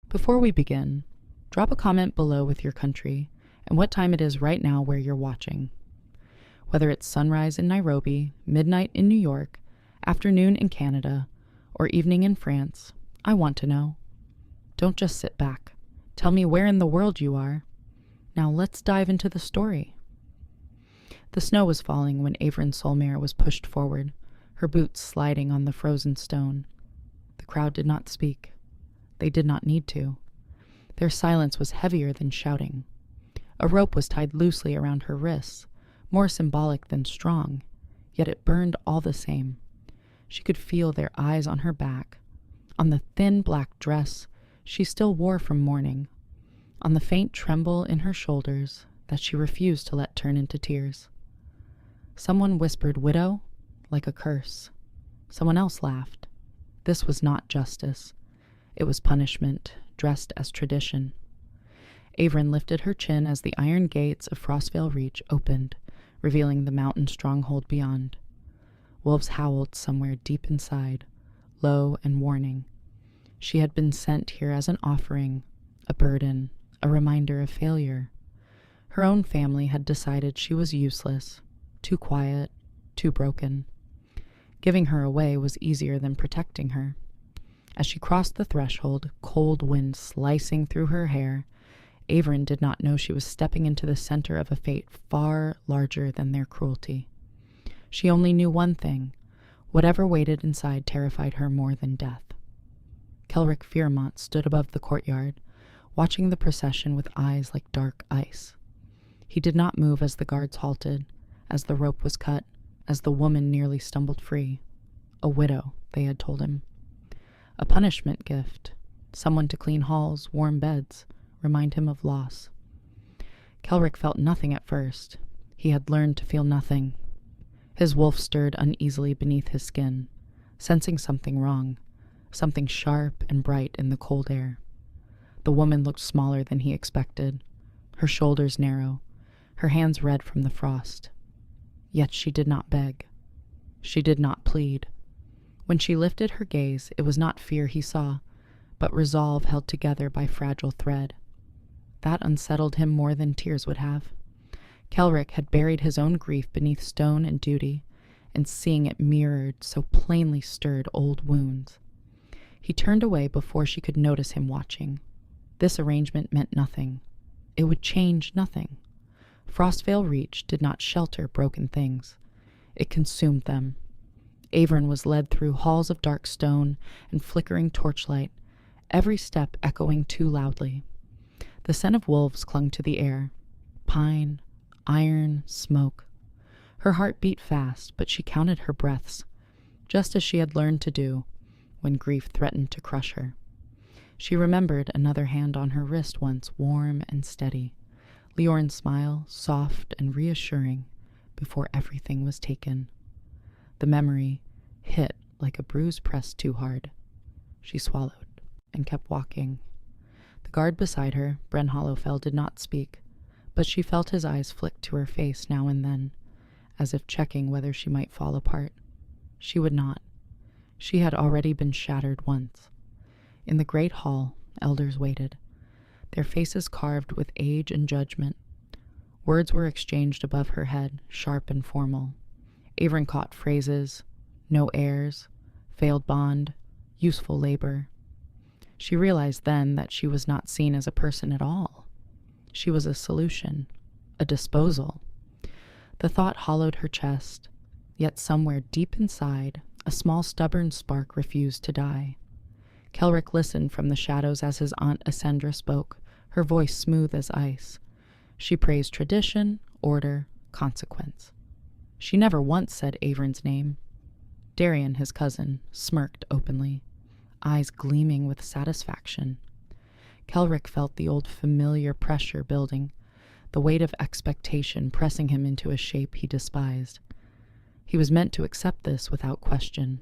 Before we begin, drop a comment below with your country and what time it is right now where you're watching. Whether it's sunrise in Nairobi, midnight in New York, afternoon in Canada, or evening in France, I want to know. Don't just sit back. Tell me where in the world you are. Now let's dive into the story. The snow was falling when Averin Solmare was pushed forward, her boots sliding on the frozen stone. The crowd did not speak. They did not need to. Their silence was heavier than shouting. A rope was tied loosely around her wrists, more symbolic than strong, yet it burned all the same. She could feel their eyes on her back, on the thin black dress she still wore from mourning, on the faint tremble in her shoulders that she refused to let turn into tears. Someone whispered widow, like a curse. Someone else laughed. This was not justice. It was punishment, dressed as tradition. Averin lifted her chin as the iron gates of Frostvale Reach opened, revealing the mountain stronghold beyond. Wolves howled somewhere deep inside, low and warning. She had been sent here as an offering, a burden, a reminder of failure. Her own family had decided she was useless, too quiet, too broken. Giving her away was easier than protecting her. As she crossed the threshold, cold wind slicing through her hair, Averin did not know she was stepping into the center of a fate far larger than their cruelty. She only knew one thing. Whatever waited inside terrified her more than death. Kelric Fiermont stood above the courtyard, watching the procession with eyes like dark ice. He did not move as the guards halted, as the rope was cut, as the woman nearly stumbled free. A widow, they had told him. A punishment gift, someone to clean halls, warm beds, remind him of loss. Kelric felt nothing at first. He had learned to feel nothing. His wolf stirred uneasily beneath his skin, sensing something wrong, something sharp and bright in the cold air. The woman looked smaller than he expected, her shoulders narrow, her hands red from the frost. Yet she did not beg. She did not plead. When she lifted her gaze, it was not fear he saw, but resolve held together by fragile thread. That unsettled him more than tears would have. Kelric had buried his own grief beneath stone and duty, and seeing it mirrored so plainly stirred old wounds. He turned away before she could notice him watching. This arrangement meant nothing. It would change nothing. Frostvale Reach did not shelter broken things. It consumed them. Averin was led through halls of dark stone and flickering torchlight, every step echoing too loudly. The scent of wolves clung to the air. Pine, iron, smoke. Her heart beat fast, but she counted her breaths, just as she had learned to do when grief threatened to crush her. She remembered another hand on her wrist once warm and steady, Liorn's smile soft and reassuring before everything was taken. The memory hit like a bruise pressed too hard. She swallowed and kept walking. The guard beside her, Bren Hollowfell, did not speak, but she felt his eyes flick to her face now and then, as if checking whether she might fall apart. She would not. She had already been shattered once. In the great hall, elders waited, their faces carved with age and judgment. Words were exchanged above her head, sharp and formal. Averin caught phrases: no heirs, failed bond, useful labor. She realized then that she was not seen as a person at all. She was a solution, a disposal. The thought hollowed her chest, yet somewhere deep inside, a small stubborn spark refused to die. Kelric listened from the shadows as his Aunt Ascendra spoke, her voice smooth as ice. She praised tradition, order, consequence. She never once said Averin's name. Darian, his cousin, smirked openly, eyes gleaming with satisfaction. Kelric felt the old familiar pressure building, the weight of expectation pressing him into a shape he despised. He was meant to accept this without question,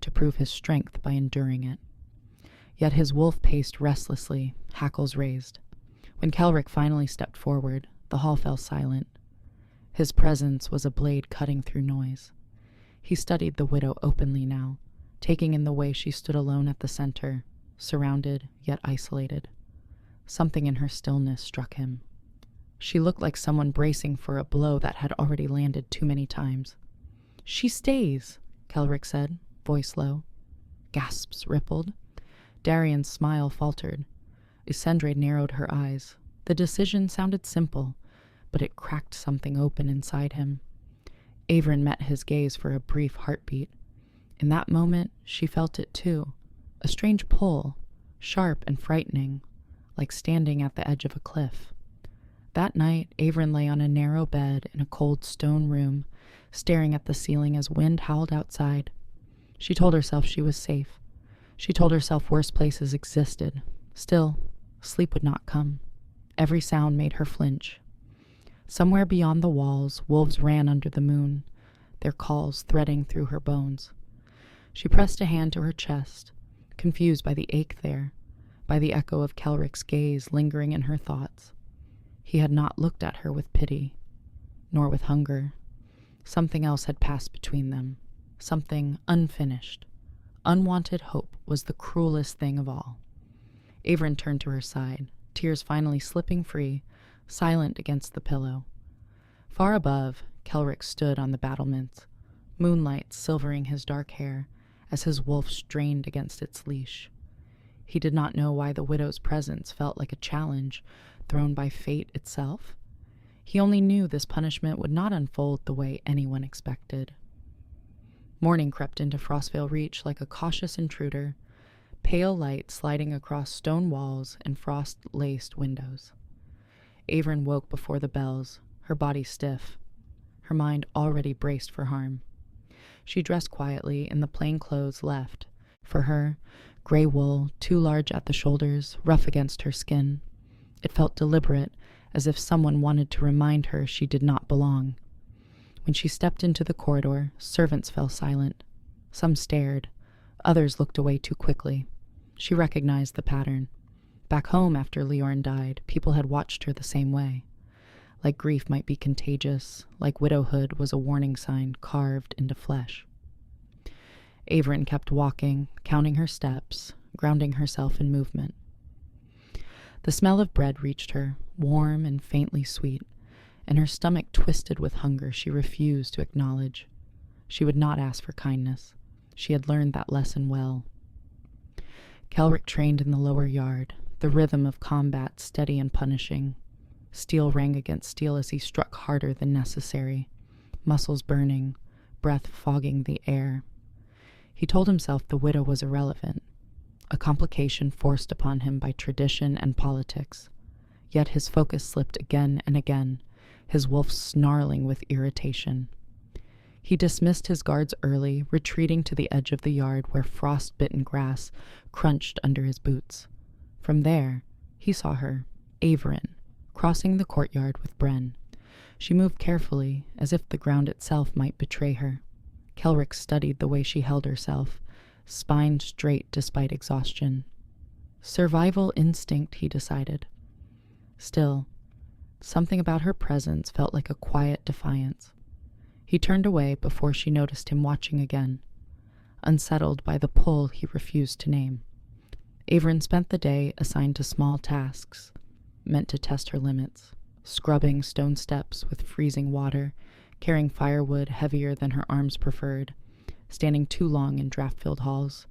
to prove his strength by enduring it. Yet his wolf paced restlessly, hackles raised. When Kelric finally stepped forward, the hall fell silent. His presence was a blade cutting through noise. He studied the widow openly now, taking in the way she stood alone at the center, surrounded yet isolated. Something in her stillness struck him. She looked like someone bracing for a blow that had already landed too many times. "She stays," Kelrick said, voice low. Gasps rippled. Darian's smile faltered. Isendre narrowed her eyes. The decision sounded simple, but it cracked something open inside him. Averin met his gaze for a brief heartbeat. In that moment, she felt it too. A strange pull, sharp and frightening, like standing at the edge of a cliff. That night, Averin lay on a narrow bed in a cold stone room, staring at the ceiling as wind howled outside. She told herself she was safe. She told herself worse places existed. Still, sleep would not come. Every sound made her flinch. Somewhere beyond the walls, wolves ran under the moon, their calls threading through her bones. She pressed a hand to her chest, confused by the ache there, by the echo of Kelrick's gaze lingering in her thoughts. He had not looked at her with pity, nor with hunger. Something else had passed between them, something unfinished. Unwanted hope was the cruelest thing of all. Averin turned to her side, tears finally slipping free, silent against the pillow. Far above, Kelrick stood on the battlements, moonlight silvering his dark hair as his wolf strained against its leash. He did not know why the widow's presence felt like a challenge thrown by fate itself. He only knew this punishment would not unfold the way anyone expected. Morning crept into Frostvale Reach like a cautious intruder, pale light sliding across stone walls and frost-laced windows. Averin woke before the bells, her body stiff, her mind already braced for harm. She dressed quietly in the plain clothes left. For her, gray wool, too large at the shoulders, rough against her skin. It felt deliberate, as if someone wanted to remind her she did not belong. When she stepped into the corridor, servants fell silent. Some stared. Others looked away too quickly. She recognized the pattern. Back home after Leorn died, people had watched her the same way. Like grief might be contagious, like widowhood was a warning sign carved into flesh. Averin kept walking, counting her steps, grounding herself in movement. The smell of bread reached her, warm and faintly sweet, and her stomach twisted with hunger she refused to acknowledge. She would not ask for kindness. She had learned that lesson well. Kelrick trained in the lower yard, the rhythm of combat steady and punishing. Steel rang against steel as he struck harder than necessary, muscles burning, breath fogging the air. He told himself the widow was irrelevant, a complication forced upon him by tradition and politics. Yet his focus slipped again and again, his wolf snarling with irritation. He dismissed his guards early, retreating to the edge of the yard where frost-bitten grass crunched under his boots. From there, he saw her, Averin, crossing the courtyard with Bren. She moved carefully, as if the ground itself might betray her. Kelrick studied the way she held herself, spine straight despite exhaustion. Survival instinct, he decided. Still, something about her presence felt like a quiet defiance. He turned away before she noticed him watching again, unsettled by the pull he refused to name. Averin spent the day assigned to small tasks, meant to test her limits, scrubbing stone steps with freezing water, carrying firewood heavier than her arms preferred, standing too long in draft-filled halls.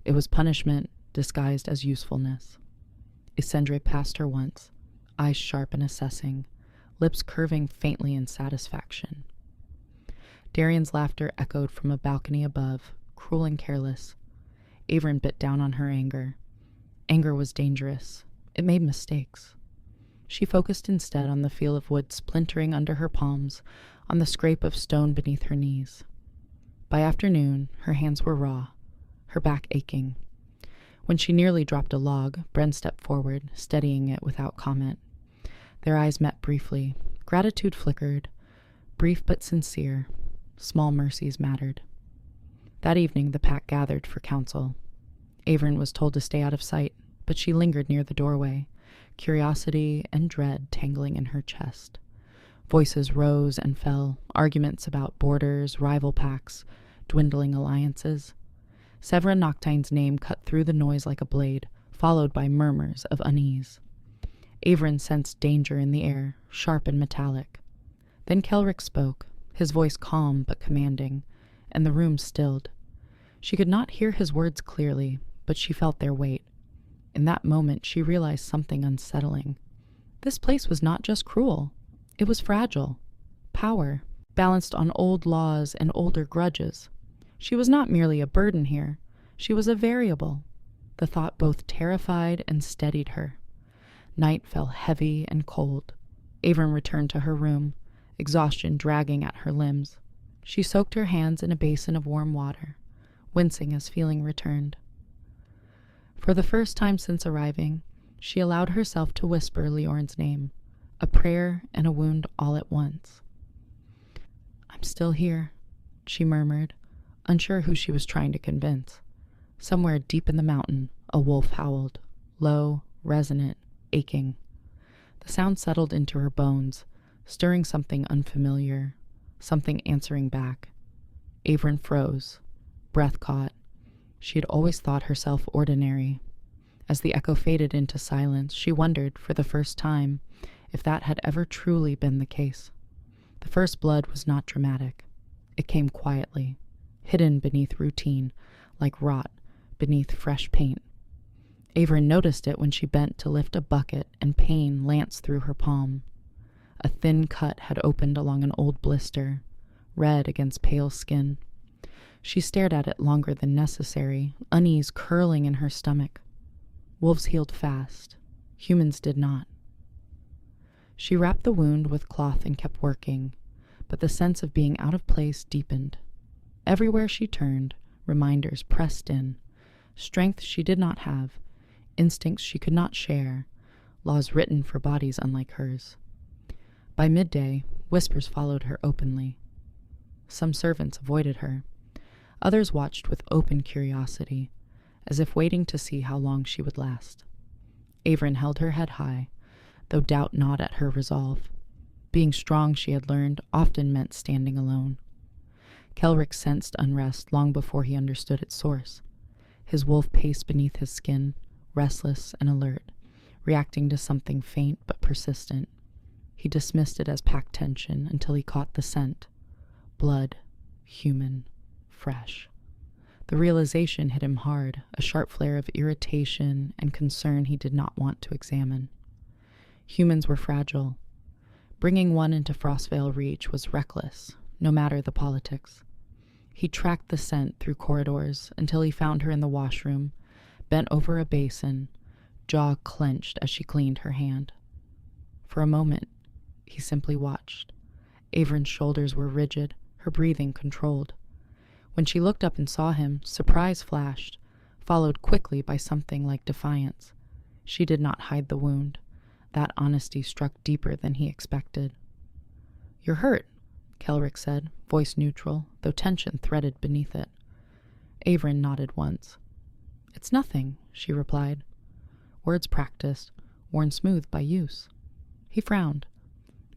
It was punishment disguised as usefulness. Isendre passed her once, eyes sharp and assessing, lips curving faintly in satisfaction. Darian's laughter echoed from a balcony above, cruel and careless. Averin bit down on her anger. Anger was dangerous. It made mistakes. She focused instead on the feel of wood splintering under her palms, on the scrape of stone beneath her knees. By afternoon, her hands were raw, her back aching. When she nearly dropped a log, Bren stepped forward, steadying it without comment. Their eyes met briefly. Gratitude flickered, brief but sincere. Small mercies mattered. That evening, the pack gathered for council. Averin was told to stay out of sight, but she lingered near the doorway, curiosity and dread tangling in her chest. Voices rose and fell, arguments about borders, rival packs, dwindling alliances. Severin Noctine's name cut through the noise like a blade, followed by murmurs of unease. Averin sensed danger in the air, sharp and metallic. Then Kelric spoke, his voice calm but commanding, and the room stilled. She could not hear his words clearly, but she felt their weight. In that moment, she realized something unsettling. This place was not just cruel. It was fragile. Power, balanced on old laws and older grudges. She was not merely a burden here. She was a variable. The thought both terrified and steadied her. Night fell heavy and cold. Averin returned to her room, exhaustion dragging at her limbs. She soaked her hands in a basin of warm water, wincing as feeling returned. For the first time since arriving, she allowed herself to whisper Liorn's name, a prayer and a wound all at once. "I'm still here," she murmured, unsure who she was trying to convince. Somewhere deep in the mountain, a wolf howled, low, resonant, aching. The sound settled into her bones, stirring something unfamiliar, something answering back. Averin froze, breath caught. She had always thought herself ordinary. As the echo faded into silence, she wondered, for the first time, if that had ever truly been the case. The first blood was not dramatic. It came quietly, hidden beneath routine, like rot beneath fresh paint. Averin noticed it when she bent to lift a bucket and pain lanced through her palm. A thin cut had opened along an old blister, red against pale skin. She stared at it longer than necessary, unease curling in her stomach. Wolves healed fast. Humans did not. She wrapped the wound with cloth and kept working, but the sense of being out of place deepened. Everywhere she turned, reminders pressed in. Strength she did not have, instincts she could not share, laws written for bodies unlike hers. By midday, whispers followed her openly. Some servants avoided her. Others watched with open curiosity, as if waiting to see how long she would last. Averin held her head high, though doubt gnawed at her resolve. Being strong, she had learned, often meant standing alone. Kelric sensed unrest long before he understood its source. His wolf paced beneath his skin, restless and alert, reacting to something faint but persistent. He dismissed it as pack tension until he caught the scent. Blood, human, fresh. The realization hit him hard, a sharp flare of irritation and concern he did not want to examine. Humans were fragile. Bringing one into Frostvale Reach was reckless, no matter the politics. He tracked the scent through corridors until he found her in the washroom, bent over a basin, jaw clenched as she cleaned her hand. For a moment, he simply watched. Averin's shoulders were rigid, her breathing controlled. When she looked up and saw him, surprise flashed, followed quickly by something like defiance. She did not hide the wound. That honesty struck deeper than he expected. "You're hurt," Kelric said, voice neutral, though tension threaded beneath it. Averin nodded once. "It's nothing," she replied. Words practiced, worn smooth by use. He frowned.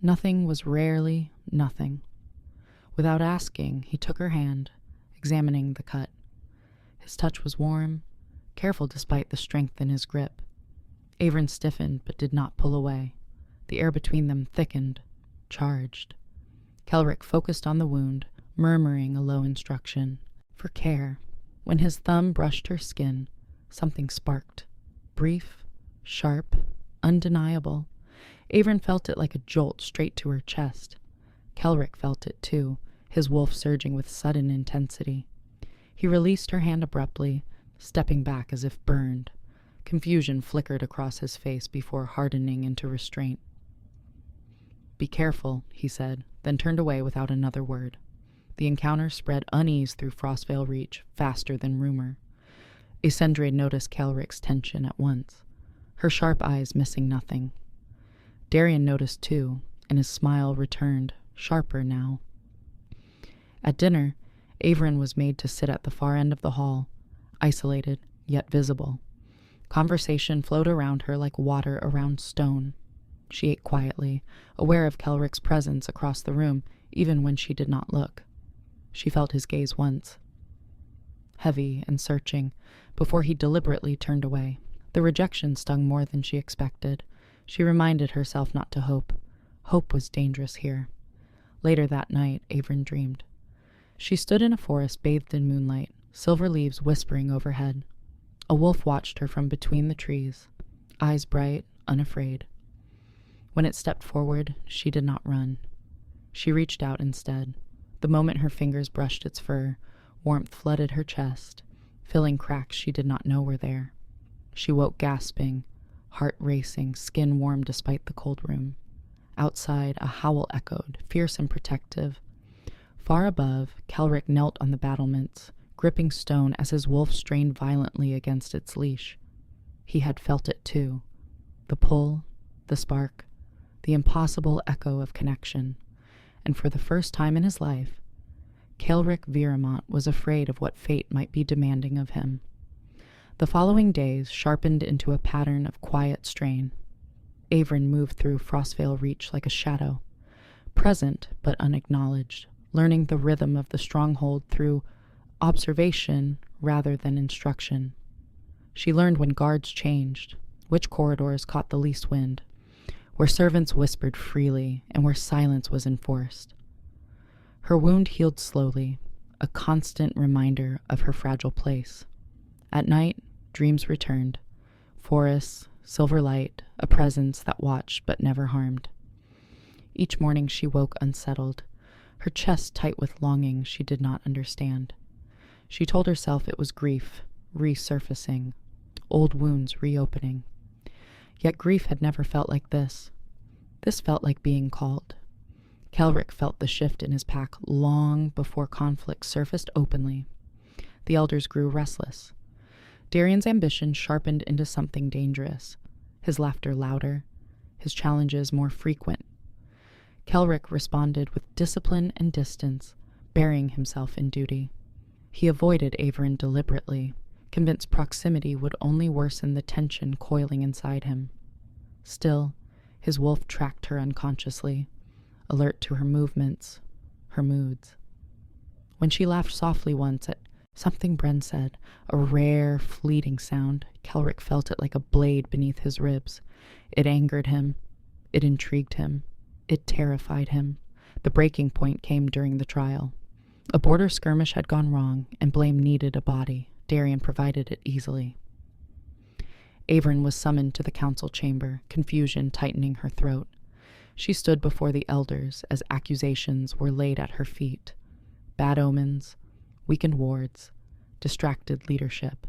Nothing was rarely nothing. Without asking, he took her hand, examining the cut. His touch was warm, careful despite the strength in his grip. Averin stiffened but did not pull away. The air between them thickened, charged. Kelric focused on the wound, murmuring a low instruction. For care. When his thumb brushed her skin, something sparked. Brief, sharp, undeniable. Averin felt it like a jolt straight to her chest. Kelric felt it too, his wolf surging with sudden intensity. He released her hand abruptly, stepping back as if burned. Confusion flickered across his face before hardening into restraint. "Be careful," he said, then turned away without another word. The encounter spread unease through Frostvale Reach, faster than rumor. Isendre noticed Kelric's tension at once, her sharp eyes missing nothing. Darian noticed too, and his smile returned, sharper now. At dinner, Averin was made to sit at the far end of the hall, isolated, yet visible. Conversation flowed around her like water around stone. She ate quietly, aware of Kelric's presence across the room, even when she did not look. She felt his gaze once. heavy and searching, before he deliberately turned away. The rejection stung more than she expected. She reminded herself not to hope. Hope was dangerous here. Later that night, Avron dreamed. She stood in a forest bathed in moonlight, silver leaves whispering overhead. A wolf watched her from between the trees, eyes bright, unafraid. When it stepped forward, she did not run. She reached out instead. The moment her fingers brushed its fur, warmth flooded her chest, filling cracks she did not know were there. She woke gasping, heart racing, skin warm despite the cold room. Outside, a howl echoed, fierce and protective. Far above, Kelrick knelt on the battlements, gripping stone as his wolf strained violently against its leash. He had felt it too. The pull, the spark, the impossible echo of connection. And for the first time in his life, Kelrick Viramont was afraid of what fate might be demanding of him. The following days sharpened into a pattern of quiet strain. Avron moved through Frostvale Reach like a shadow, present but unacknowledged, learning the rhythm of the stronghold through observation rather than instruction. She learned when guards changed, which corridors caught the least wind, where servants whispered freely and where silence was enforced. Her wound healed slowly, a constant reminder of her fragile place. At night, dreams returned. Forests, silver light, a presence that watched but never harmed. Each morning she woke unsettled, her chest tight with longing she did not understand. She told herself it was grief, resurfacing, old wounds reopening. Yet grief had never felt like this. This felt like being called. Kelrick felt the shift in his pack long before conflict surfaced openly. The elders grew restless. Darian's ambition sharpened into something dangerous, his laughter louder, his challenges more frequent. Kelrick responded with discipline and distance, burying himself in duty. He avoided Avron deliberately, convinced proximity would only worsen the tension coiling inside him. Still, his wolf tracked her unconsciously, alert to her movements, her moods. When she laughed softly once at something Bren said, a rare, fleeting sound, Kelrick felt it like a blade beneath his ribs. It angered him. It intrigued him. It terrified him. The breaking point came during the trial. A border skirmish had gone wrong, and blame needed a body. Darian provided it easily. Avron was summoned to the council chamber, confusion tightening her throat. She stood before the elders as accusations were laid at her feet. Bad omens, weakened wards, distracted leadership.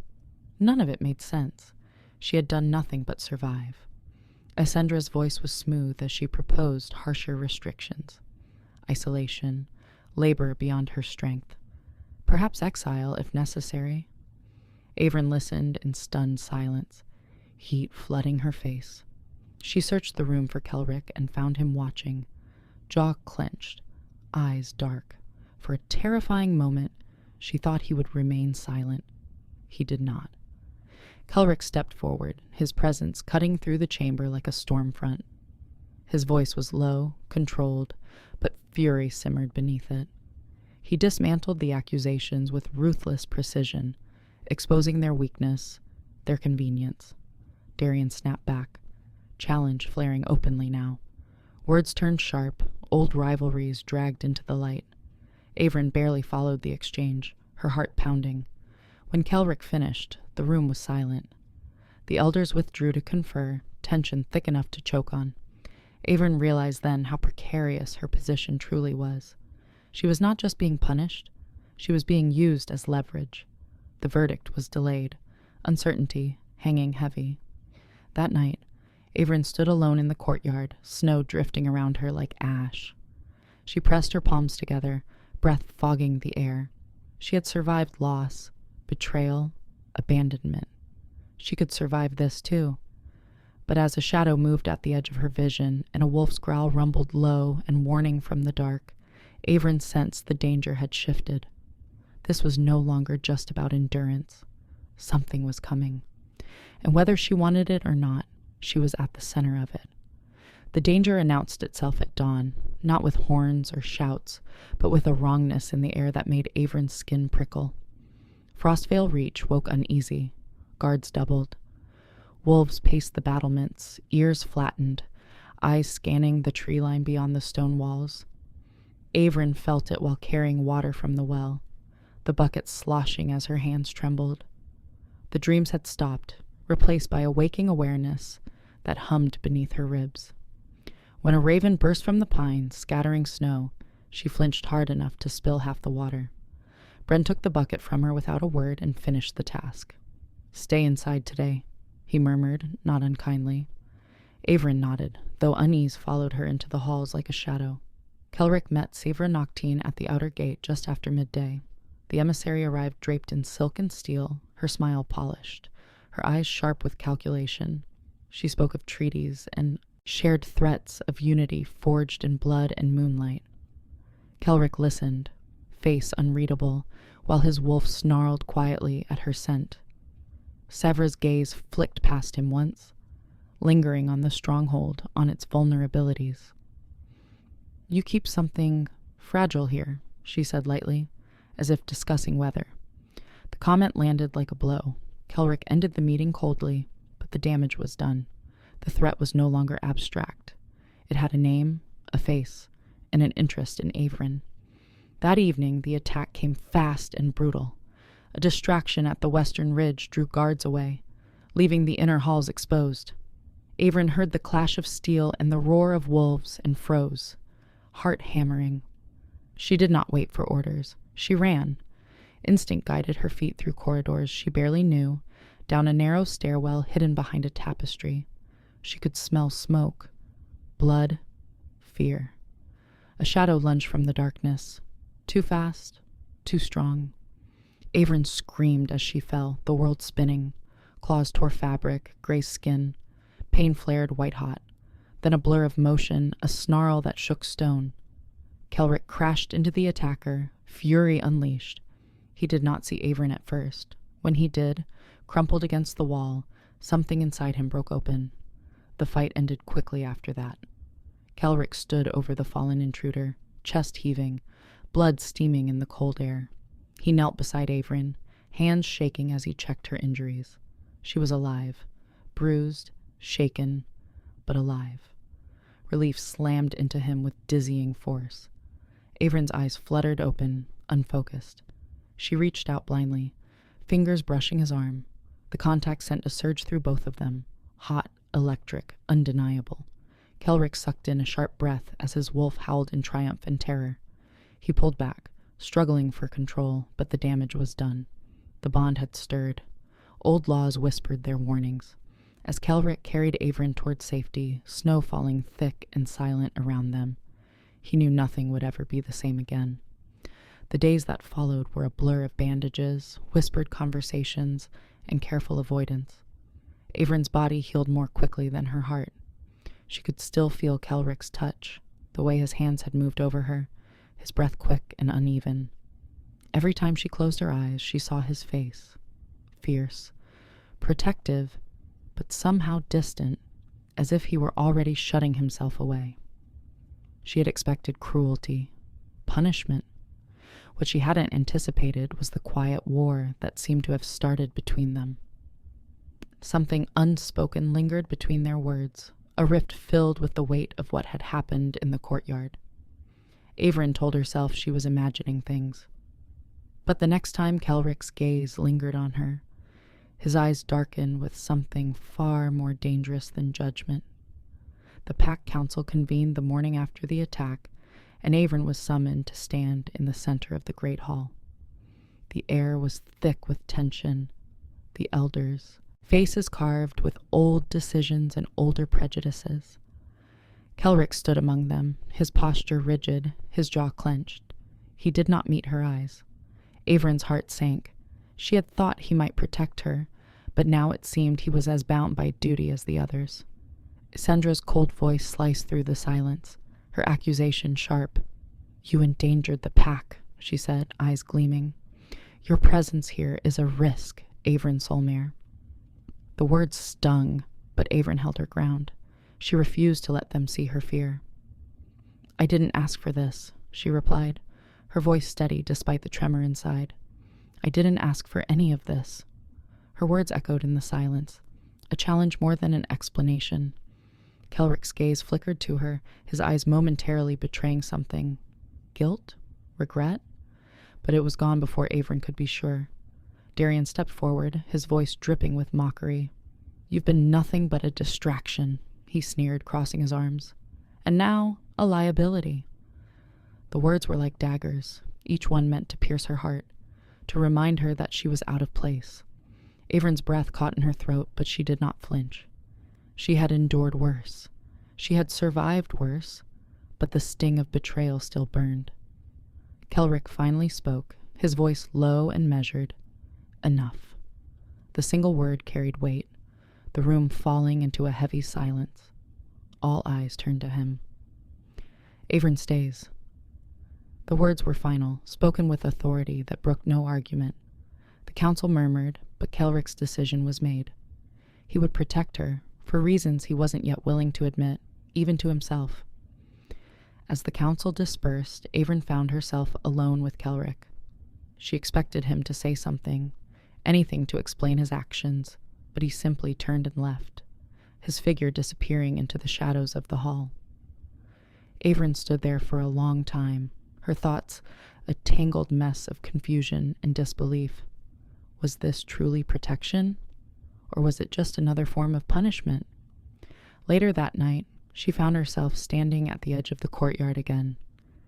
None of it made sense. She had done nothing but survive. Ascendra's voice was smooth as she proposed harsher restrictions. Isolation, labor beyond her strength. Perhaps exile if necessary. Avron listened in stunned silence, heat flooding her face. She searched the room for Kelrick and found him watching, jaw clenched, eyes dark. For a terrifying moment, she thought he would remain silent. He did not. Kelrick stepped forward, his presence cutting through the chamber like a storm front. His voice was low, controlled, but fury simmered beneath it. He dismantled the accusations with ruthless precision, exposing their weakness, their convenience. Darian snapped back, challenge flaring openly now. Words turned sharp, old rivalries dragged into the light. Avron barely followed the exchange, her heart pounding. When Kelrick finished, the room was silent. The elders withdrew to confer, tension thick enough to choke on. Avron realized then how precarious her position truly was. She was not just being punished, she was being used as leverage. The verdict was delayed, uncertainty hanging heavy. That night, Avron stood alone in the courtyard, snow drifting around her like ash. She pressed her palms together, breath fogging the air. She had survived loss, betrayal, abandonment. She could survive this too. But as a shadow moved at the edge of her vision and a wolf's growl rumbled low and warning from the dark, Avron sensed the danger had shifted. This was no longer just about endurance. Something was coming. And whether she wanted it or not, she was at the center of it. The danger announced itself at dawn, not with horns or shouts, but with a wrongness in the air that made Avron's skin prickle. Frostvale Reach woke uneasy. Guards doubled. Wolves paced the battlements, ears flattened, eyes scanning the tree line beyond the stone walls. Averin felt it while carrying water from the well, the bucket sloshing as her hands trembled. The dreams had stopped, replaced by a waking awareness that hummed beneath her ribs. When a raven burst from the pines, scattering snow, she flinched hard enough to spill half the water. Bren took the bucket from her without a word and finished the task. "Stay inside today," he murmured, not unkindly. Averin nodded, though unease followed her into the halls like a shadow. Kelric met Savra Noctine at the outer gate just after midday. The emissary arrived draped in silk and steel, her smile polished, her eyes sharp with calculation. She spoke of treaties and shared threats of unity forged in blood and moonlight. Kelric listened, face unreadable, while his wolf snarled quietly at her scent. Savra's gaze flicked past him once, lingering on the stronghold, on its vulnerabilities. "You keep something fragile here," she said lightly, as if discussing weather. The comment landed like a blow. Kelric ended the meeting coldly, but the damage was done. The threat was no longer abstract. It had a name, a face, and an interest in Averin. That evening, the attack came fast and brutal. A distraction at the western ridge drew guards away, leaving the inner halls exposed. Averin heard the clash of steel and the roar of wolves and froze, heart hammering. She did not wait for orders. She ran. Instinct guided her feet through corridors she barely knew, down a narrow stairwell hidden behind a tapestry. She could smell smoke, blood, fear. A shadow lunged from the darkness. Too fast, too strong. Averin screamed as she fell, the world spinning. Claws tore fabric, gray skin. Pain flared white-hot. Then a blur of motion, a snarl that shook stone. Kelric crashed into the attacker, fury unleashed. He did not see Averin at first. When he did, crumpled against the wall, something inside him broke open. The fight ended quickly after that. Kelric stood over the fallen intruder, chest heaving, blood steaming in the cold air. He knelt beside Averin, hands shaking as he checked her injuries. She was alive, bruised, shaken, but alive. Relief slammed into him with dizzying force. Averin's eyes fluttered open, unfocused. She reached out blindly, fingers brushing his arm. The contact sent a surge through both of them, hot, electric, undeniable. Kelric sucked in a sharp breath as his wolf howled in triumph and terror. He pulled back, struggling for control, but the damage was done. The bond had stirred. Old laws whispered their warnings. As Kelric carried Averin toward safety, snow falling thick and silent around them, he knew nothing would ever be the same again. The days that followed were a blur of bandages, whispered conversations, and careful avoidance. Averin's body healed more quickly than her heart. She could still feel Kelric's touch, the way his hands had moved over her, his breath quick and uneven. Every time she closed her eyes, she saw his face, fierce, protective, but somehow distant, as if he were already shutting himself away. She had expected cruelty, punishment. What she hadn't anticipated was the quiet war that seemed to have started between them. Something unspoken lingered between their words, a rift filled with the weight of what had happened in the courtyard. Averin told herself she was imagining things. But the next time Kelric's gaze lingered on her, his eyes darkened with something far more dangerous than judgment. The Pack Council convened the morning after the attack, and Averin was summoned to stand in the center of the great hall. The air was thick with tension. The elders, faces carved with old decisions and older prejudices. Kelric stood among them, his posture rigid, his jaw clenched. He did not meet her eyes. Averin's heart sank. She had thought he might protect her, but now it seemed he was as bound by duty as the others. Sendra's cold voice sliced through the silence, her accusation sharp. "You endangered the pack," she said, eyes gleaming. "Your presence here is a risk, Averin Solmere." The words stung, but Averin held her ground. She refused to let them see her fear. "I didn't ask for this," she replied, her voice steady despite the tremor inside. I didn't ask for any of this." Her words echoed in the silence, a challenge more than an explanation. Kelrick's gaze flickered to her, his eyes momentarily betraying something. Guilt? Regret? But it was gone before Averin could be sure. Darian stepped forward, his voice dripping with mockery. "You've been nothing but a distraction," he sneered, crossing his arms. "And now, a liability." The words were like daggers, each one meant to pierce her heart, to remind her that she was out of place. Averin's breath caught in her throat, but she did not flinch. She had endured worse. She had survived worse, but the sting of betrayal still burned. Kelrick finally spoke, his voice low and measured. Enough. The single word carried weight, the room falling into a heavy silence. All eyes turned to him. "Averin stays." The words were final, spoken with authority that brooked no argument. The council murmured, but Kelrick's decision was made. He would protect her, for reasons he wasn't yet willing to admit, even to himself. As the council dispersed, Averin found herself alone with Kelrick. She expected him to say something, anything to explain his actions, but he simply turned and left, his figure disappearing into the shadows of the hall. Averin stood there for a long time, her thoughts a tangled mess of confusion and disbelief. Was this truly protection? Or was it just another form of punishment? Later that night, she found herself standing at the edge of the courtyard again,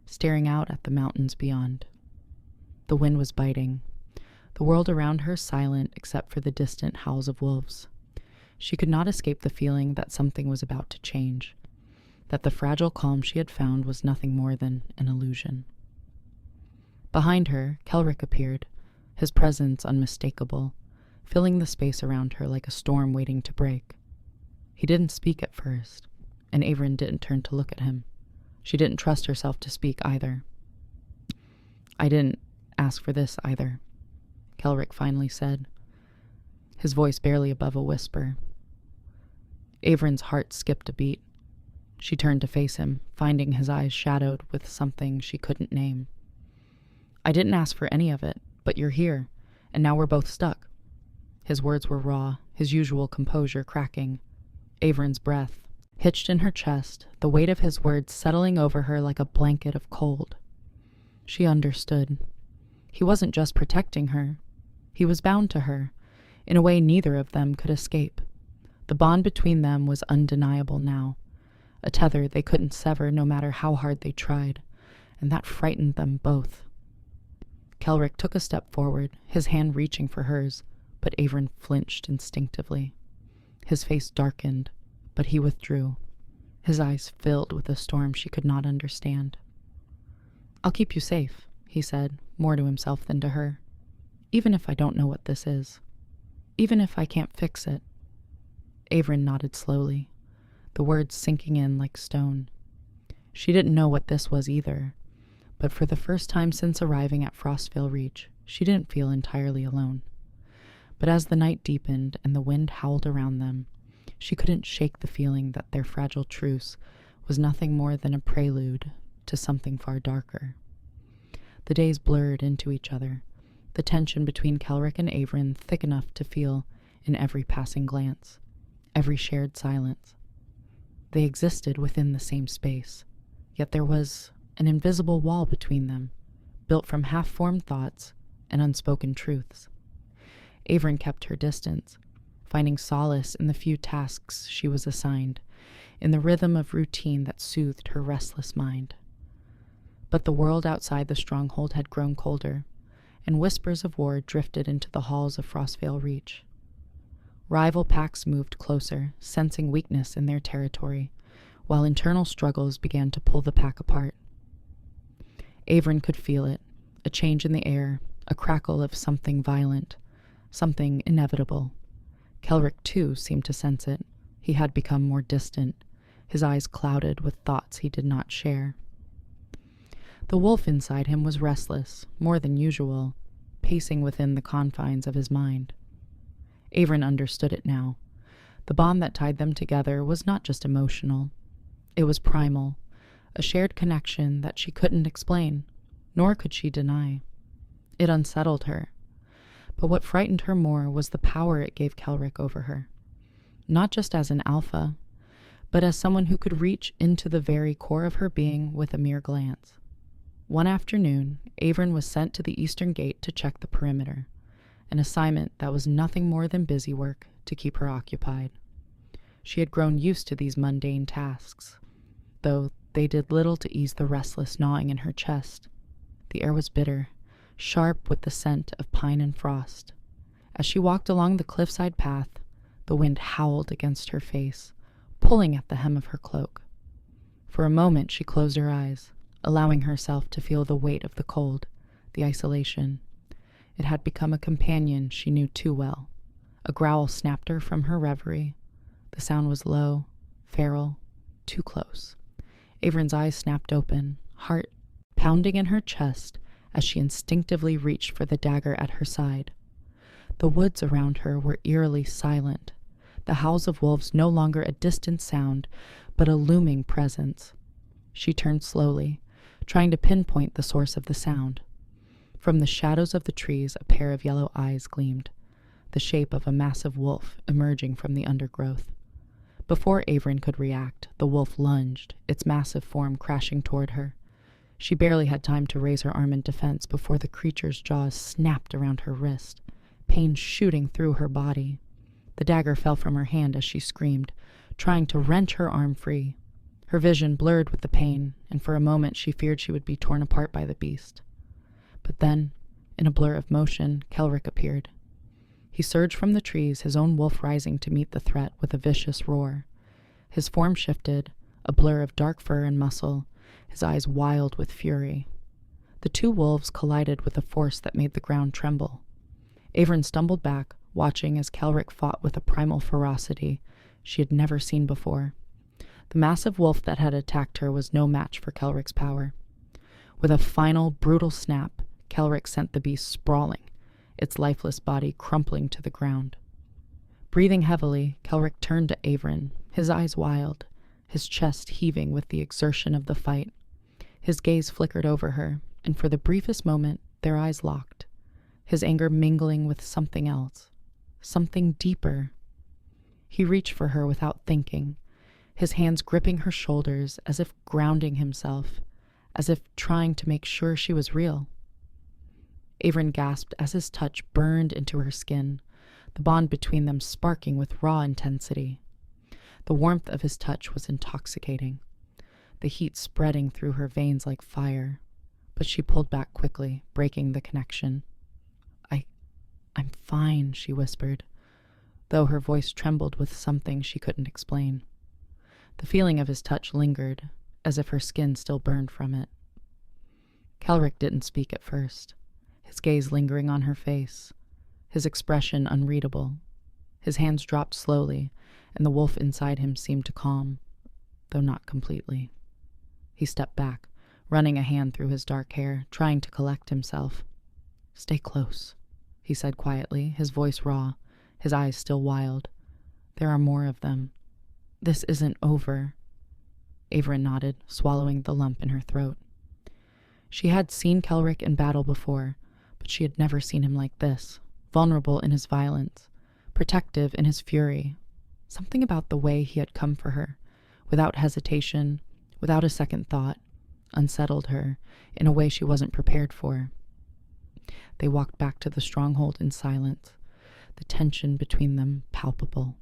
staring out at the mountains beyond. The wind was biting, the world around her silent except for the distant howls of wolves. She could not escape the feeling that something was about to change, that the fragile calm she had found was nothing more than an illusion. Behind her, Kelrick appeared, his presence unmistakable, filling the space around her like a storm waiting to break. He didn't speak at first, and Averin didn't turn to look at him. She didn't trust herself to speak either. "I didn't ask for this either," Kelrick finally said, his voice barely above a whisper. Averin's heart skipped a beat. She turned to face him, finding his eyes shadowed with something she couldn't name. "I didn't ask for any of it, but you're here, and now we're both stuck." His words were raw, his usual composure cracking. Averin's breath hitched in her chest, the weight of his words settling over her like a blanket of cold. She understood. He wasn't just protecting her. He was bound to her, in a way neither of them could escape. The bond between them was undeniable now, a tether they couldn't sever no matter how hard they tried, and that frightened them both. Kelrick took a step forward, his hand reaching for hers, but Averin flinched instinctively. His face darkened, but he withdrew, his eyes filled with a storm she could not understand. "I'll keep you safe," he said, more to himself than to her. "Even if I don't know what this is. Even if I can't fix it." Averin nodded slowly, the words sinking in like stone. She didn't know what this was either, but for the first time since arriving at Frostvale Reach, she didn't feel entirely alone. But as the night deepened and the wind howled around them, she couldn't shake the feeling that their fragile truce was nothing more than a prelude to something far darker. The days blurred into each other, the tension between Kelrick and Averin thick enough to feel in every passing glance, every shared silence. They existed within the same space, yet there was an invisible wall between them, built from half-formed thoughts and unspoken truths. Averin kept her distance, finding solace in the few tasks she was assigned, in the rhythm of routine that soothed her restless mind. But the world outside the stronghold had grown colder, and whispers of war drifted into the halls of Frostvale Reach. Rival packs moved closer, sensing weakness in their territory, while internal struggles began to pull the pack apart. Averin could feel it, a change in the air, a crackle of something violent, something inevitable. Kelrick, too, seemed to sense it. He had become more distant, his eyes clouded with thoughts he did not share. The wolf inside him was restless, more than usual, pacing within the confines of his mind. Averin understood it now. The bond that tied them together was not just emotional. It was primal, a shared connection that she couldn't explain, nor could she deny. It unsettled her, But what frightened her more was the power it gave Kelric over her. Not just as an alpha, but as someone who could reach into the very core of her being with a mere glance. One afternoon, Avern was sent to the eastern gate to check the perimeter, an assignment that was nothing more than busy work to keep her occupied. She had grown used to these mundane tasks, though they did little to ease the restless gnawing in her chest. The air was bitter, sharp with the scent of pine and frost. As she walked along the cliffside path, the wind howled against her face, pulling at the hem of her cloak. For a moment she closed her eyes, allowing herself to feel the weight of the cold, the isolation. It had become a companion she knew too well. A growl snapped her from her reverie. The sound was low, feral, too close. Avern's eyes snapped open, heart pounding in her chest as she instinctively reached for the dagger at her side. The woods around her were eerily silent, the howls of wolves no longer a distant sound, but a looming presence. She turned slowly, trying to pinpoint the source of the sound. From the shadows of the trees, a pair of yellow eyes gleamed, the shape of a massive wolf emerging from the undergrowth. Before Avern could react, the wolf lunged, its massive form crashing toward her. She barely had time to raise her arm in defense before the creature's jaws snapped around her wrist, pain shooting through her body. The dagger fell from her hand as she screamed, trying to wrench her arm free. Her vision blurred with the pain, and for a moment she feared she would be torn apart by the beast. But then, in a blur of motion, Kelric appeared. He surged from the trees, his own wolf rising to meet the threat with a vicious roar. His form shifted, a blur of dark fur and muscle, his eyes wild with fury. The two wolves collided with a force that made the ground tremble. Avern stumbled back, watching as Kelric fought with a primal ferocity she had never seen before. The massive wolf that had attacked her was no match for Kelric's power. With a final, brutal snap, Kelric sent the beast sprawling, its lifeless body crumpling to the ground. Breathing heavily, Kelric turned to Avern, his eyes wild, his chest heaving with the exertion of the fight. His gaze flickered over her, and for the briefest moment, their eyes locked, his anger mingling with something else, something deeper. He reached for her without thinking, his hands gripping her shoulders as if grounding himself, as if trying to make sure she was real. Avern gasped as his touch burned into her skin, the bond between them sparking with raw intensity. The warmth of his touch was intoxicating, the heat spreading through her veins like fire, but she pulled back quickly, breaking the connection. I'm fine, she whispered, though her voice trembled with something she couldn't explain. The feeling of his touch lingered, as if her skin still burned from it. Kelric didn't speak at first, his gaze lingering on her face, his expression unreadable. His hands dropped slowly, and the wolf inside him seemed to calm, though not completely. He stepped back, running a hand through his dark hair, trying to collect himself. "Stay close," he said quietly, his voice raw, his eyes still wild. "There are more of them. This isn't over." Avern nodded, swallowing the lump in her throat. She had seen Kelric in battle before, but she had never seen him like this, vulnerable in his violence, protective in his fury. Something about the way he had come for her, without hesitation, without a second thought, unsettled her in a way she wasn't prepared for. They walked back to the stronghold in silence, the tension between them palpable.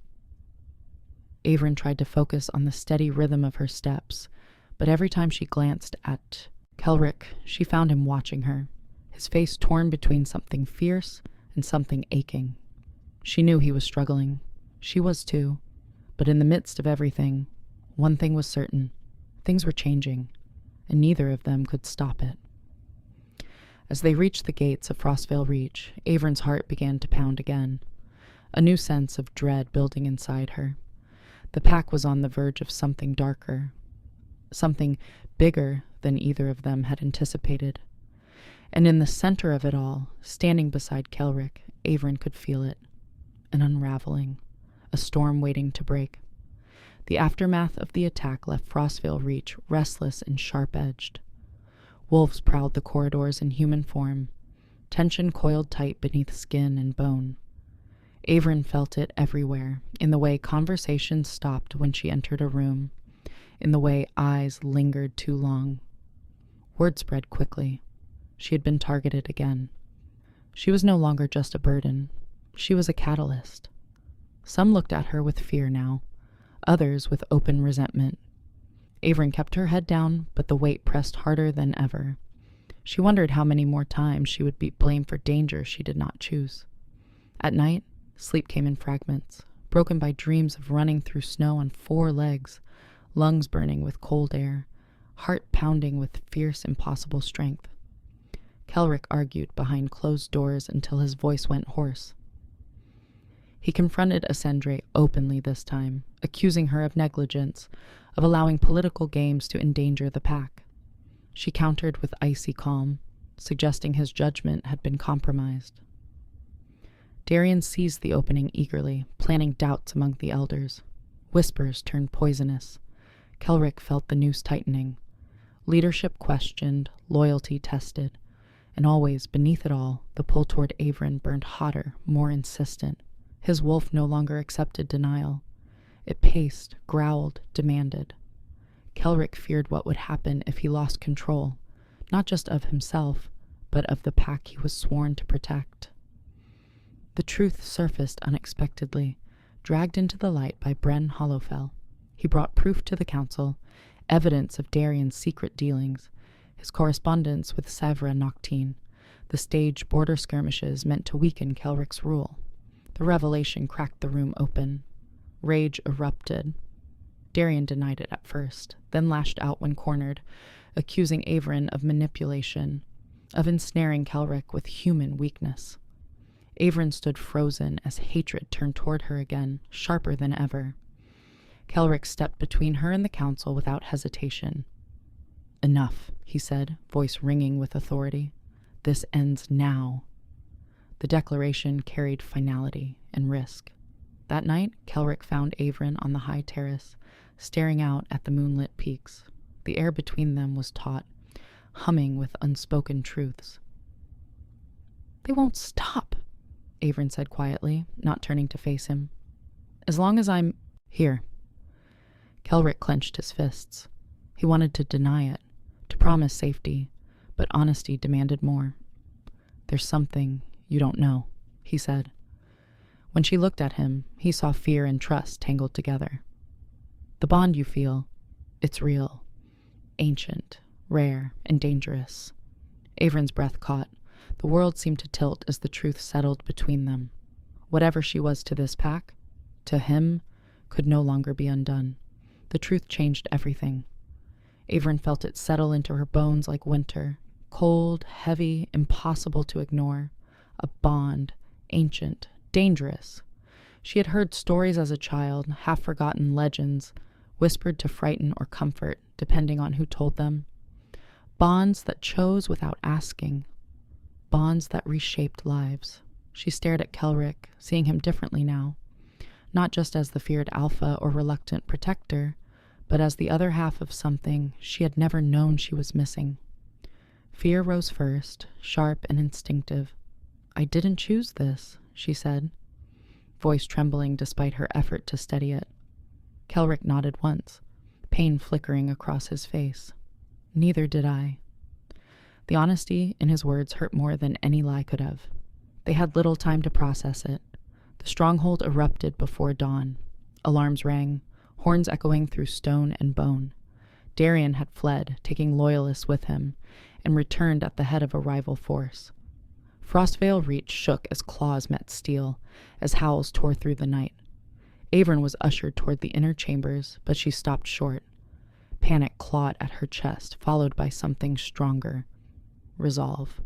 Avern tried to focus on the steady rhythm of her steps, but every time she glanced at Kelric, she found him watching her, his face torn between something fierce and something aching. She knew he was struggling. She was too. But in the midst of everything, one thing was certain. Things were changing, and neither of them could stop it. As they reached the gates of Frostvale Reach, Avern's heart began to pound again, a new sense of dread building inside her. The pack was on the verge of something darker, something bigger than either of them had anticipated. And in the center of it all, standing beside Kelric, Avern could feel it, an unraveling, a storm waiting to break. The aftermath of the attack left Frostvale Reach restless and sharp-edged. Wolves prowled the corridors in human form, tension coiled tight beneath skin and bone. Averin felt it everywhere, in the way conversation stopped when she entered a room, in the way eyes lingered too long. Word spread quickly. She had been targeted again. She was no longer just a burden. She was a catalyst. Some looked at her with fear now, others with open resentment. Averin kept her head down, but the weight pressed harder than ever. She wondered how many more times she would be blamed for danger she did not choose. At night, sleep came in fragments, broken by dreams of running through snow on 4 legs, lungs burning with cold air, heart pounding with fierce, impossible strength. Kelrick argued behind closed doors until his voice went hoarse. He confronted Ascendre openly this time, accusing her of negligence, of allowing political games to endanger the pack. She countered with icy calm, suggesting his judgment had been compromised. Darian seized the opening eagerly, planting doubts among the elders. Whispers turned poisonous. Kelrick felt the noose tightening. Leadership questioned, loyalty tested, and always, beneath it all, the pull toward Averin burned hotter, more insistent. His wolf no longer accepted denial. It paced, growled, demanded. Kelrick feared what would happen if he lost control, not just of himself, but of the pack he was sworn to protect. The truth surfaced unexpectedly, dragged into the light by Bren Hollowfell. He brought proof to the council, evidence of Darian's secret dealings, his correspondence with Savra Noctine, the staged border skirmishes meant to weaken Kelrick's rule. The revelation cracked the room open. Rage erupted. Darian denied it at first, then lashed out when cornered, accusing Averin of manipulation, of ensnaring Kelrick with human weakness. Averin stood frozen as hatred turned toward her again, sharper than ever. Kelrick stepped between her and the council without hesitation. "Enough," he said, voice ringing with authority. "This ends now." The declaration carried finality and risk. That night, Kelrick found Averin on the high terrace, staring out at the moonlit peaks. The air between them was taut, humming with unspoken truths. "They won't stop," Averin said quietly, not turning to face him. "As long as I'm here." Kelrick clenched his fists. He wanted to deny it, to promise safety, but honesty demanded more. "There's something you don't know," he said. When she looked at him, he saw fear and trust tangled together. "The bond you feel, it's real, ancient, rare, and dangerous." Averin's breath caught. The world seemed to tilt as the truth settled between them. Whatever she was to this pack, to him, could no longer be undone. The truth changed everything. Averin felt it settle into her bones like winter, cold, heavy, impossible to ignore. A bond, ancient, dangerous. She had heard stories as a child, half-forgotten legends, whispered to frighten or comfort, depending on who told them. Bonds that chose without asking. Bonds that reshaped lives. She stared at Kelrick, seeing him differently now. Not just as the feared alpha or reluctant protector, but as the other half of something she had never known she was missing. Fear rose first, sharp and instinctive. "I didn't choose this," she said, voice trembling despite her effort to steady it. Kelrick nodded once, pain flickering across his face. "Neither did I." The honesty in his words hurt more than any lie could have. They had little time to process it. The stronghold erupted before dawn. Alarms rang, horns echoing through stone and bone. Darian had fled, taking loyalists with him, and returned at the head of a rival force. Frostvale Reach shook as claws met steel, as howls tore through the night. Averin was ushered toward the inner chambers, but she stopped short. Panic clawed at her chest, followed by something stronger. Resolve.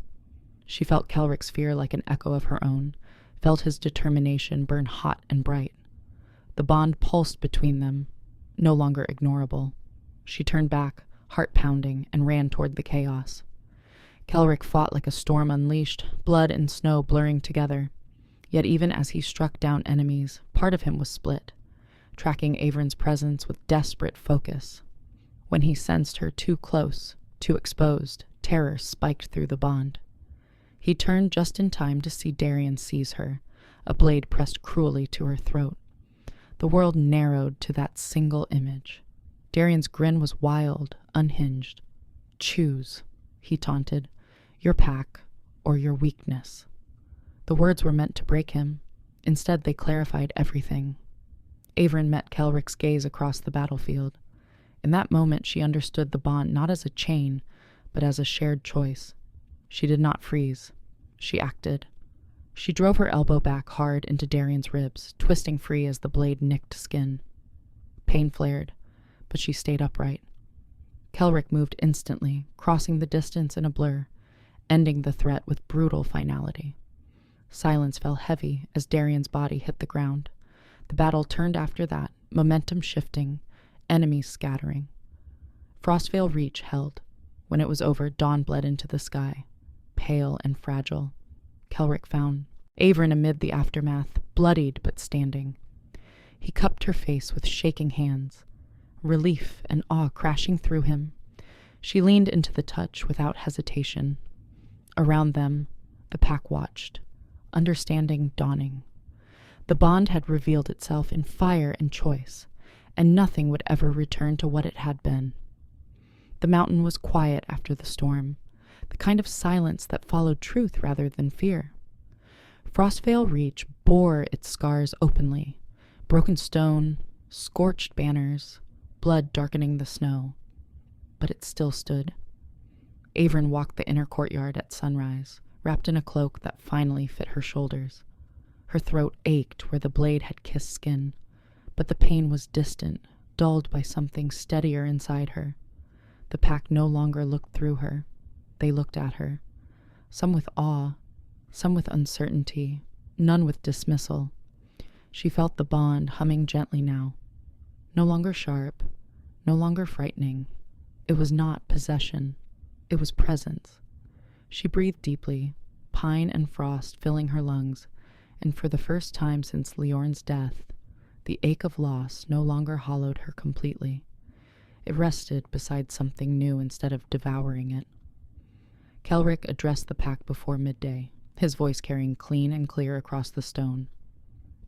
She felt Kelrick's fear like an echo of her own, felt his determination burn hot and bright. The bond pulsed between them, no longer ignorable. She turned back, heart pounding, and ran toward the chaos. Kelrick fought like a storm unleashed, blood and snow blurring together. Yet even as he struck down enemies, part of him was split, tracking Averin's presence with desperate focus. When he sensed her too close, too exposed, terror spiked through the bond. He turned just in time to see Darian seize her, a blade pressed cruelly to her throat. The world narrowed to that single image. Darian's grin was wild, unhinged. "Choose," he taunted, "your pack or your weakness." The words were meant to break him. Instead, they clarified everything. Averin met Kelrick's gaze across the battlefield. In that moment, she understood the bond not as a chain, but as a shared choice. She did not freeze. She acted. She drove her elbow back hard into Darian's ribs, twisting free as the blade nicked skin. Pain flared, but she stayed upright. Kelrick moved instantly, crossing the distance in a blur, ending the threat with brutal finality. Silence fell heavy as Darian's body hit the ground. The battle turned after that, momentum shifting, enemies scattering. Frostvale Reach held. When it was over, dawn bled into the sky, pale and fragile. Kelrick found Averin amid the aftermath, bloodied but standing. He cupped her face with shaking hands, relief and awe crashing through him. She leaned into the touch without hesitation. Around them, the pack watched, understanding dawning. The bond had revealed itself in fire and choice, and nothing would ever return to what it had been. The mountain was quiet after the storm, the kind of silence that followed truth rather than fear. Frostvale Reach bore its scars openly, broken stone, scorched banners, blood darkening the snow. But it still stood. Averin walked the inner courtyard at sunrise, wrapped in a cloak that finally fit her shoulders. Her throat ached where the blade had kissed skin, but the pain was distant, dulled by something steadier inside her. The pack no longer looked through her. They looked at her, some with awe, some with uncertainty, none with dismissal. She felt the bond humming gently now. No longer sharp, no longer frightening. It was not possession. It was presence. She breathed deeply, pine and frost filling her lungs, and for the first time since Leorn's death, the ache of loss no longer hollowed her completely. It rested beside something new instead of devouring it. Kelrick addressed the pack before midday, his voice carrying clean and clear across the stone.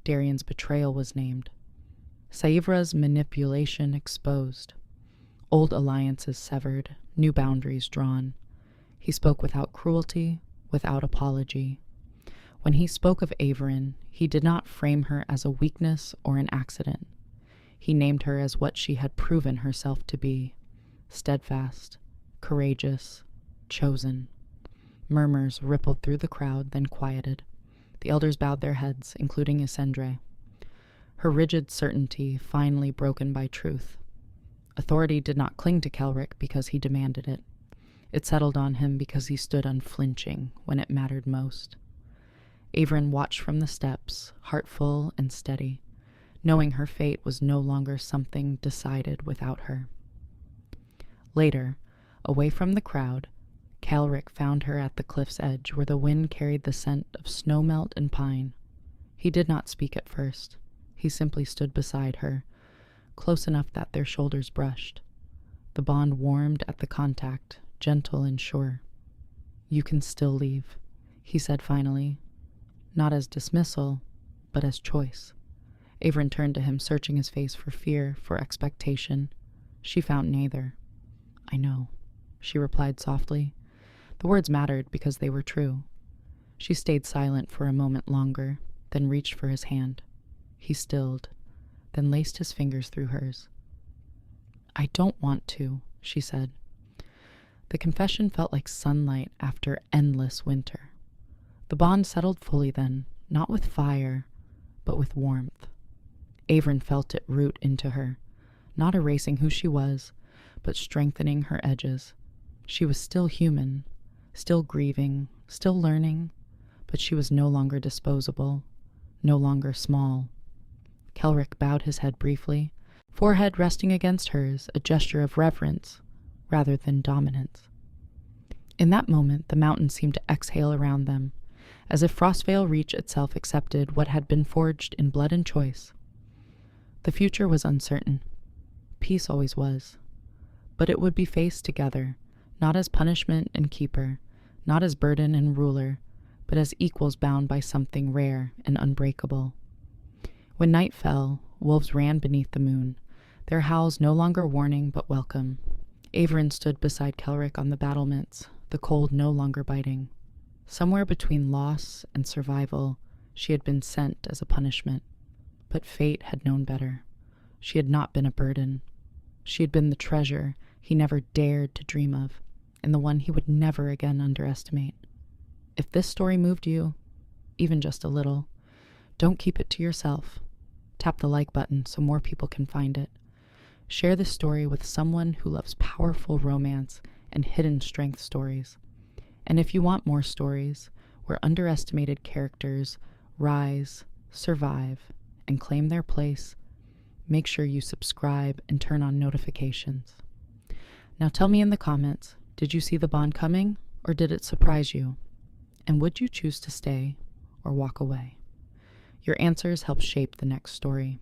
Darian's betrayal was named. Saivra's manipulation exposed. Old alliances severed, new boundaries drawn. He spoke without cruelty, without apology. When he spoke of Averin, he did not frame her as a weakness or an accident. He named her as what she had proven herself to be: steadfast, courageous, chosen. Murmurs rippled through the crowd, then quieted. The elders bowed their heads, including Isendre. Her rigid certainty finally broken by truth. Authority did not cling to Kelrick because he demanded it. It settled on him because he stood unflinching when it mattered most. Averin watched from the steps, heart full and steady, knowing her fate was no longer something decided without her. Later, away from the crowd, Kelrick found her at the cliff's edge where the wind carried the scent of snowmelt and pine. He did not speak at first. He simply stood beside her, close enough that their shoulders brushed. The bond warmed at the contact, gentle and sure. "You can still leave," he said finally, not as dismissal, but as choice. Averin turned to him, searching his face for fear, for expectation. She found neither. "I know," she replied softly. The words mattered because they were true. She stayed silent for a moment longer, then reached for his hand. He stilled, then laced his fingers through hers. "I don't want to," she said. The confession felt like sunlight after endless winter. The bond settled fully then, not with fire, but with warmth. Averin felt it root into her, not erasing who she was, but strengthening her edges. She was still human, still grieving, still learning, but she was no longer disposable, no longer small. Kelrick bowed his head briefly, forehead resting against hers, a gesture of reverence rather than dominance. In that moment, the mountain seemed to exhale around them, as if Frostvale Reach itself accepted what had been forged in blood and choice. The future was uncertain. Peace always was. But it would be faced together, not as punishment and keeper, not as burden and ruler, but as equals bound by something rare and unbreakable. When night fell, wolves ran beneath the moon, their howls no longer warning but welcome. Averin stood beside Kelric on the battlements, the cold no longer biting. Somewhere between loss and survival, she had been sent as a punishment. But fate had known better. She had not been a burden. She had been the treasure he never dared to dream of, and the one he would never again underestimate. If this story moved you, even just a little, don't keep it to yourself. Tap the like button so more people can find it. Share this story with someone who loves powerful romance and hidden strength stories. And if you want more stories where underestimated characters rise, survive, and claim their place, make sure you subscribe and turn on notifications. Now tell me in the comments, did you see the bond coming or did it surprise you? And would you choose to stay or walk away? Your answers help shape the next story.